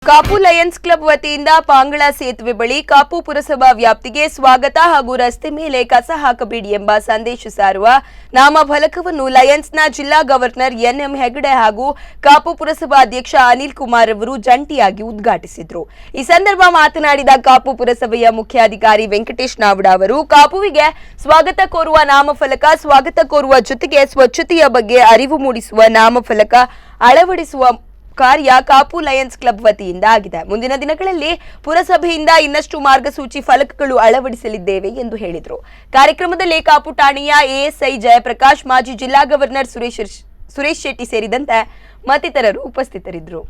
Kapu Lions club ವತಿಯಿಂದ ಪಾಂಗಳ ಸೇತುವೆ ಬಳಿ ಕಾಪು ಪುರಸಭಾ ವ್ಯಾಪ್ತಿಗೆ ಸ್ವಾಗತ ಹಾಗೂ ರಸ್ತೆ ಮೇಲೆ ಕಸ ಹಾಕಬೇಡಿ ಎಂಬ ಸಂದೇಶ ಸಾರುವ ನಾಮಫಲಕವನ್ನು ಲಯನ್ಸ್ನ ಜಿಲ್ಲಾ ಗವರ್ನರ್ ಎನ್ಎಂ ಹೆಗಡೆ ಹಾಗೂ ಕಾಪು ಪುರಸಭಾ ಅಧ್ಯಕ್ಷ ಅನಿಲ್ ಕುಮಾರ್ ಅವರು ಜಂಟಿಯಾಗಿ ಉದ್ಘಾಟಿಸಿದರು। ಈ ಸಂದರ್ಭ ಮಾತನಾಡಿದ ಕಾಪು ಪುರಸಭೆಯ ಮುಖ್ಯಾಧಿಕಾರಿ ವೆಂಕಟೇಶ್ ನಾವಡ ಅವರು ಕಾಪುವಿಗೆ ಸ್ವಾಗತ ಕೋರುವ ನಾಮಫಲಕ ಸ್ವಾಗತ ಕೋರುವ ಜೊತೆಗೆ ಸ್ವಚ್ಛತೆಯ ಬಗ್ಗೆ ಅರಿವು ಮೂಡಿಸುವ ನಾಮಫಲಕ ಅಳವಡಿಸುವ ಕಾರ್ಯ ಕಾಪು ಲಯನ್ಸ್ ಕ್ಲಬ್ ವತಿಯಿಂದ ಆಗಿದೆ। ಮುಂದಿನ ದಿನಗಳಲ್ಲಿ ಪುರಸಭೆಯಿಂದ ಇನ್ನಷ್ಟು ಮಾರ್ಗಸೂಚಿ ಫಲಕಗಳು ಅಳವಡಿಸಲಿದ್ದೇವೆ ಎಂದು ಹೇಳಿದರು। ಕಾರ್ಯಕ್ರಮದಲ್ಲಿ ಕಾಪು ಠಾಣೆಯ ಎಎಸ್ಐ ಜಯಪ್ರಕಾಶ್, ಮಾಜಿ ಜಿಲ್ಲಾ ಗವರ್ನರ್ ಸುರೇಶ್ ಶೆಟ್ಟಿ ಸೇರಿದಂತೆ ಮತ್ತಿತರರು ಉಪಸ್ಥಿತರಿದ್ದರು।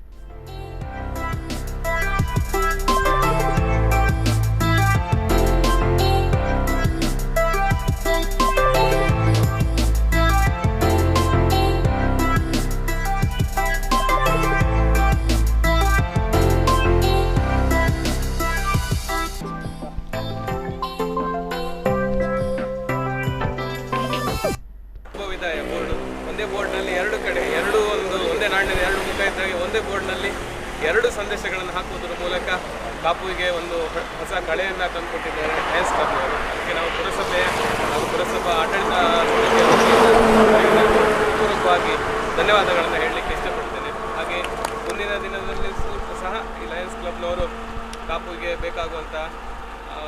ಒಂದೇ ಬೋರ್ಡ್ನಲ್ಲಿ ಎರಡು ಕಡೆ ಒಂದೇ ನಾಣ್ಯದ ಎರಡು ಮುಖ ಇದ್ದಾಗೆ ಒಂದೇ ಬೋರ್ಡ್ನಲ್ಲಿ ಎರಡು ಸಂದೇಶಗಳನ್ನು ಹಾಕುವುದರ ಮೂಲಕ ಕಾಪುವಿಗೆ ಒಂದು ಹೊಸ ಕಳೆಯನ್ನು ತಂದುಕೊಟ್ಟಿದ್ದಾರೆ ಲಯನ್ಸ್ ಕ್ಲಬ್ನವರು। ಅದಕ್ಕೆ ನಾವು ಪುರಸಭೆ ಹಾಗೂ ಪುರಸಭಾ ಆಡಳಿತ ಪೂರ್ವಕವಾಗಿ ಧನ್ಯವಾದಗಳನ್ನು ಹೇಳಲಿಕ್ಕೆ ಇಷ್ಟಪಡ್ತೇನೆ। ಹಾಗೆ ಮುಂದಿನ ದಿನದಲ್ಲಿ ಸಹ ಈ ಲಯನ್ಸ್ ಕ್ಲಬ್ನವರು ಕಾಪುವಿಗೆ ಬೇಕಾಗುವಂಥ